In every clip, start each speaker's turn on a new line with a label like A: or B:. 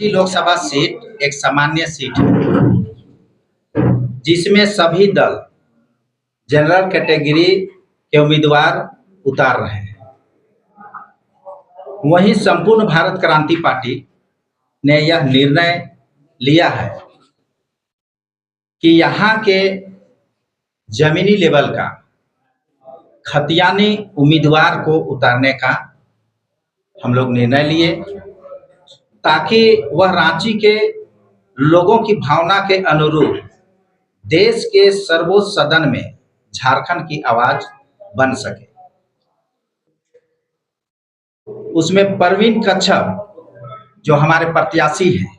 A: Lok Sabha seat एक सामान्य seat है जिसमें सभी दल जनरल कैटेगरी के उम्मीदवार उतार रहे हैं। वहीं संपूर्ण भारत क्रांति पार्टी ने यह निर्णय लिया है कि यहाँ के जमीनी लेवल का खतियानी उम्मीदवार को उतारने का हम लोग निर्णय लिए, ताकि वह रांची के लोगों की भावना के अनुरूप देश के सर्वोच्च सदन में झारखंड की आवाज बन सके। उसमें परवीन कच्छप जो हमारे प्रत्याशी हैं,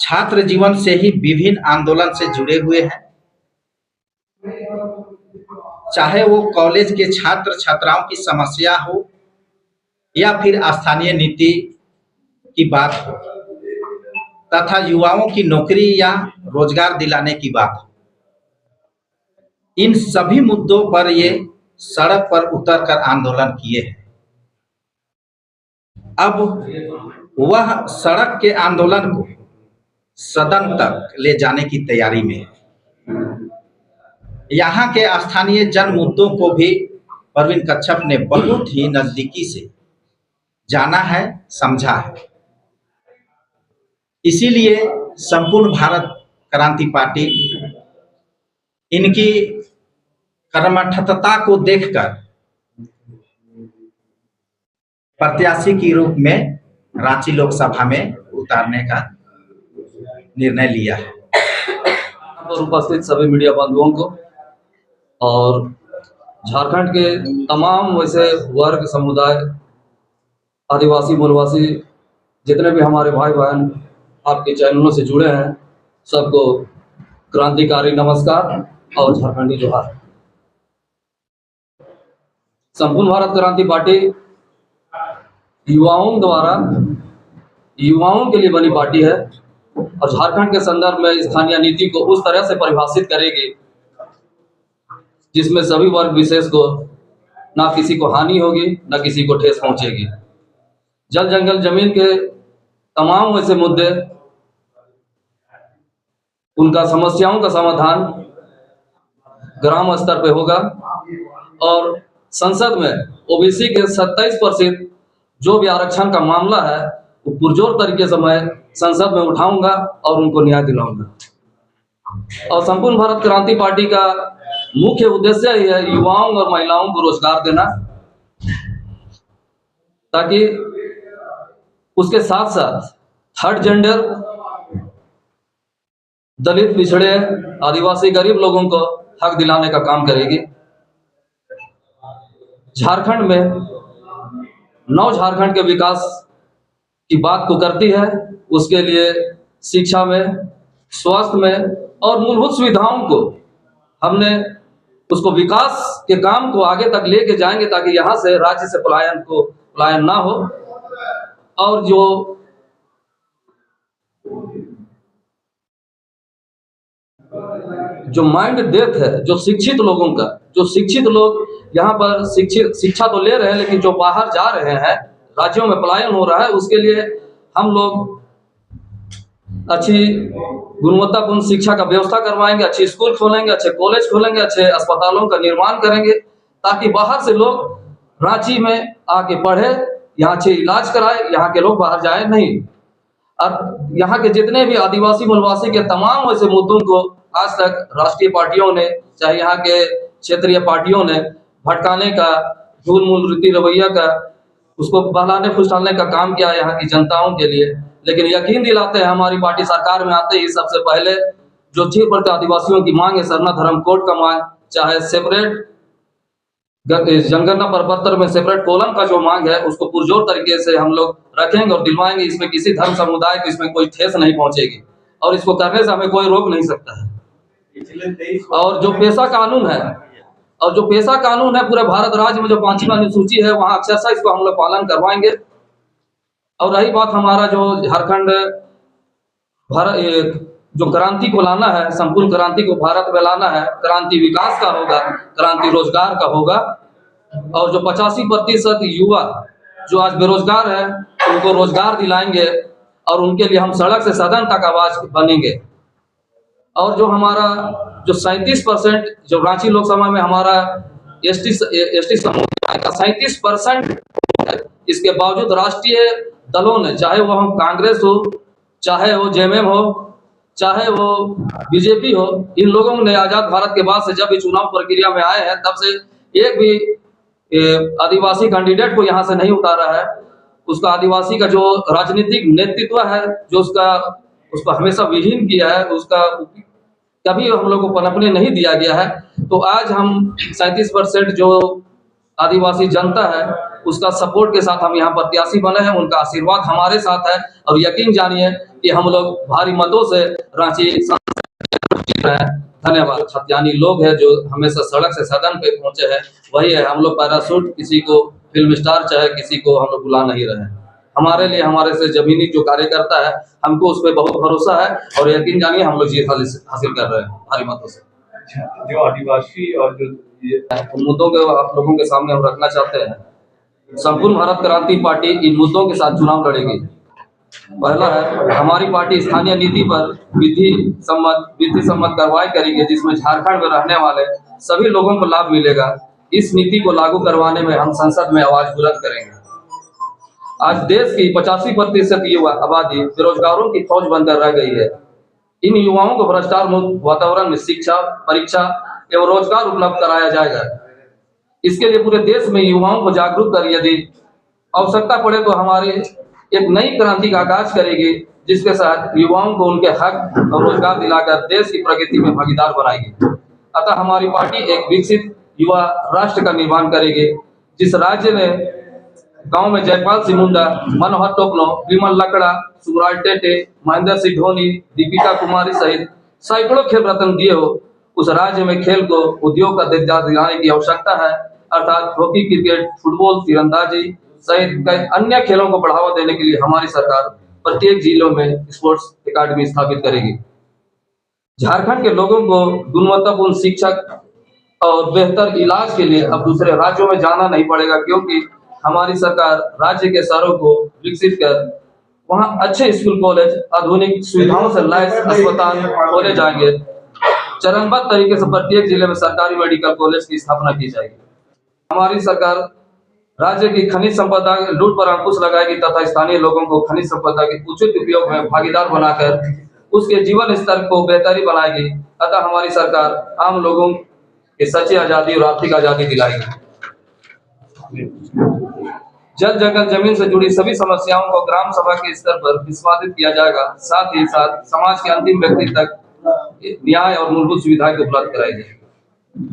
A: छात्र जीवन से ही विभिन्न आंदोलन से जुड़े हुए हैं, चाहे वो कॉलेज के छात्र छात्राओं की समस्या हो या फिर स्थानीय नीति की बात हो तथा युवाओं की नौकरी या रोजगार दिलाने की बात हो, इन सभी मुद्दों पर ये सड़क पर उतरकर आंदोलन किए हैं। अब वह सड़क के आंदोलन को सदन तक ले जाने की तैयारी में है। यहाँ के स्थानीय जन मुद्दों को भी परवीन कच्छप ने बहुत ही नजदीकी से जाना है, समझा है। इसीलिए संपूर्ण भारत क्रांति पार्टी इनकी कर्मठता को देखकर प्रत्याशी के रूप में रांची लोकसभा में उतारने का निर्णय लिया है।
B: पर उपस्थित सभी मीडिया बंधुओं को और झारखंड के तमाम वैसे वर्ग समुदाय, आदिवासी मूलवासी जितने भी हमारे भाई बहन आपके चैनलों से जुड़े हैं, सबको क्रांतिकारी नमस्कार और झारखंडी जोहार। संपूर्ण भारत क्रांति पार्टी युवाओं के लिए बनी पार्टी है और झारखंड के संदर्भ में स्थानीय नीति को उस तरह से परिभाषित करेगी जिसमें सभी वर्ग विशेष को ना किसी को हानि होगी ना किसी को ठेस पहुंचेगी। जल जंगल जमीन के तमाम वैसे मुद्दे, उनका समस्याओं का समाधान ग्राम स्तर पे होगा और संसद में ओबीसी के 27% जो भी आरक्षण का मामला है वो पुरजोर तरीके से मैं संसद में उठाऊंगा और उनको न्याय दिलाऊंगा। और संपूर्ण भारत क्रांति पार्टी का मुख्य उद्देश्य ही है युवाओं और महिलाओं को रोजगार देना, ताकि उसके साथ साथ थर्ड जेंडर, दलित, पिछड़े, आदिवासी, गरीब लोगों को हक दिलाने का काम करेगी। झारखंड में नव झारखंड के विकास की बात को करती है। उसके लिए शिक्षा में, स्वास्थ्य में और मूलभूत सुविधाओं को हमने उसको विकास के काम को आगे तक लेके जाएंगे, ताकि यहाँ से राज्य से पलायन ना हो। और जो माइंड डेथ है, जो शिक्षित लोगों का, जो शिक्षित लोग यहाँ पर शिक्षा तो ले रहे हैं लेकिन जो बाहर जा रहे हैं, राज्यों में पलायन हो रहा है, उसके लिए हम लोग अच्छी गुणवत्तापूर्ण शिक्षा का व्यवस्था करवाएंगे, अच्छे स्कूल खोलेंगे, अच्छे कॉलेज खोलेंगे, अच्छे अस्पतालों का निर्माण करेंगे, ताकि बाहर से लोग रांची में आके पढ़े, यहाँ अच्छे इलाज कराए, यहाँ के लोग बाहर जाए नहीं। और यहाँ के जितने भी आदिवासी मूलवासी के तमाम ऐसे मुद्दों को आज तक राष्ट्रीय पार्टियों ने, चाहे यहाँ के क्षेत्रीय पार्टियों ने भटकाने का, झूल मूल रीति रवैया का, उसको बहलाने फुसलाने का काम किया है यहाँ की जनताओं के लिए। लेकिन यकीन दिलाते हैं हमारी पार्टी सरकार में आते ही सबसे पहले जो छीरपुर के आदिवासियों की मांग है, सरना धर्म कोड का मांग, चाहे सेपरेट जनगणना प्रपत्र में सेपरेट कॉलम का जो मांग है, उसको पुरजोर तरीके से हम लोग रखेंगे और दिलवाएंगे। इसमें किसी धर्म समुदाय को इसमें कोई ठेस नहीं पहुंचेगी और इसको करने से हमें कोई रोक नहीं सकता है। और जो पेशा कानून है पूरे भारत राज्य में जो 5वीं अनुसूची है, वहां अक्षरशः इसको हम लोग पालन करवाएंगे। और रही बात हमारा जो झारखंड भारत जो क्रांति को लाना है, संपूर्ण क्रांति को भारत में लाना है, क्रांति विकास का होगा, क्रांति रोजगार का होगा। और जो 85% युवा जो आज बेरोजगार है उनको रोजगार दिलाएंगे और उनके लिए हम सड़क से सदन तक आवाज बनेंगे। और जो हमारा जो 37% जो रांची लोकसभा में हमारा एसटी समूह का 37%, इसके बावजूद राष्ट्रीय दलों ने, चाहे वो हम कांग्रेस हो, चाहे वो जेएमएम हो, चाहे वो बीजेपी हो, इन लोगों ने आजाद भारत के बाद से जब ये चुनाव प्रक्रिया में आए हैं, तब से एक भी आदिवासी कैंडिडेट को यहाँ से नहीं उतारा है। उसका आदिवासी का जो राजनीतिक नेतृत्व है, जो उसको हमेशा विहीन किया है, उसका कभी हम लोग को पनपने नहीं दिया गया है। तो आज हम 37% जो आदिवासी जनता है, उसका सपोर्ट के साथ हम यहाँ प्रत्याशी बने हैं। उनका आशीर्वाद हमारे साथ है और यकीन जानिए कि हम लोग भारी मतों से रांची जीत रहे हैं। धन्यवाद। खतियानी लोग हैं जो हमेशा सड़क से सदन पे पहुंचे हैं, वही है। हम लोग पैराशूट किसी को फिल्म स्टार चाहे किसी को हम लोग बुला नहीं रहे हैं। हमारे लिए हमारे से जमीनी जो कार्यकर्ता है, हमको उस पर बहुत भरोसा है और यकीन जानिए हम लोग जीत हासिल कर रहे हैं भारी मतों से।
C: जो आदिवासी और जो
B: उन मुद्दों को आप लोगों के सामने हम रखना चाहते हैं। संपूर्ण भारत क्रांति पार्टी इन मुद्दों के साथ चुनाव लड़ेगी। पहला है, हमारी पार्टी स्थानीय नीति पर विधि सम्मत कार्रवाई करेगी, जिसमें झारखंड में रहने वाले सभी लोगों को लाभ मिलेगा। इस नीति को लागू करवाने में हम संसद में आवाज बुलंद करेंगे। आज देश की 85% युवा आबादी बेरोजगारों की फौज बनकर रह गई है। इन युवाओं को भ्रष्टाचार मुक्त वातावरण में शिक्षा, परीक्षा एवं रोजगार उपलब्ध कराया जाएगा। इसके लिए पूरे देश में युवाओं को जागरूक कर यदि आवश्यकता पड़े तो हमारे एक नई क्रांति का आगाज करेगी, जिसके साथ युवाओं को उनके हक और रोजगार दिलाकर देश की प्रगति में भागीदार बनाएगी। अतः हमारी पार्टी एक विकसित युवा राष्ट्र का निर्माण करेगी। जिस राज्य में गांव में जयपाल सिंह मुंडा, मनोहर टोपनो, विमल लकड़ा, सुमराज टेटे, महेंद्र सिंह धोनी, दीपिका कुमारी सहित सैकड़ों खेल रत्न दिए हो, उस राज्य में खेल को उद्योग का दर्जा दिलाने की आवश्यकता है। अर्थात हॉकी, क्रिकेट, फुटबॉल, तीरंदाजी सहित कई अन्य खेलों को बढ़ावा देने के लिए हमारी सरकार प्रत्येक जिलों में स्पोर्ट्स एकेडमी स्थापित करेगी। झारखंड के लोगों को गुणवत्तापूर्ण शिक्षक और बेहतर इलाज के लिए अब दूसरे राज्यों में जाना नहीं पड़ेगा, क्योंकि हमारी सरकार राज्य के शहरों को विकसित कर वहां अच्छे स्कूल, कॉलेज, आधुनिक सुविधाओं से लैस अस्पताल खोले जाएंगे। चरणबद्ध तरीके से प्रत्येक जिले में सरकारी मेडिकल कॉलेज की स्थापना की जाएगी। हमारी सरकार राज्य की खनिज संपदा लूट पर अंकुश लगाएगी तथा स्थानीय लोगों को खनिज संपदा के उचित उपयोग में भागीदार बनाकर उसके जीवन स्तर को बेहतरी बनाएगी। अतः हमारी सरकार आम लोगों की सच्ची आजादी और आर्थिक आजादी दिलाएगी। जल जंगल जमीन से जुड़ी सभी समस्याओं को ग्राम सभा के स्तर पर निष्पादित किया जाएगा। साथ ही साथ समाज के अंतिम व्यक्ति तक न्याय और मूलभूत सुविधाएं उपलब्ध कराई जाएगी।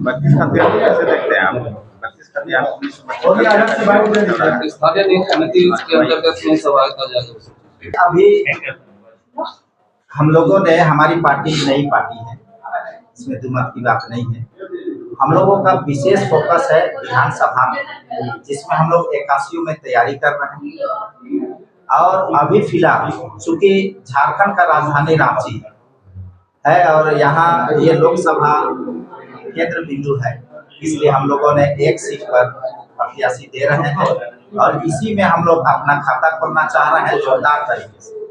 A: 32 खतियान कैसे देखते हैं आप? 32 खतियान
B: स्थानीय नीति के अंतर्गत में सहायता जाएगा।
A: अभी हम लोगों ने, हमारी पार्टी नई पार्टी है, इसमें दो मत की बात नहीं है। हम लोगों का विशेष फोकस है विधानसभा में, जिसमें हम लोग 81 में तैयारी कर रहे हैं। और अभी फिलहाल चूंकि झारखंड का राजधानी रांची है और यहाँ ये लोकसभा केंद्र बिंदु है, इसलिए हम लोगों ने एक सीट पर प्रत्याशी दे रहे हैं और इसी में हम लोग अपना खाता खोलना चाह रहे हैं जोरदार तरीके से।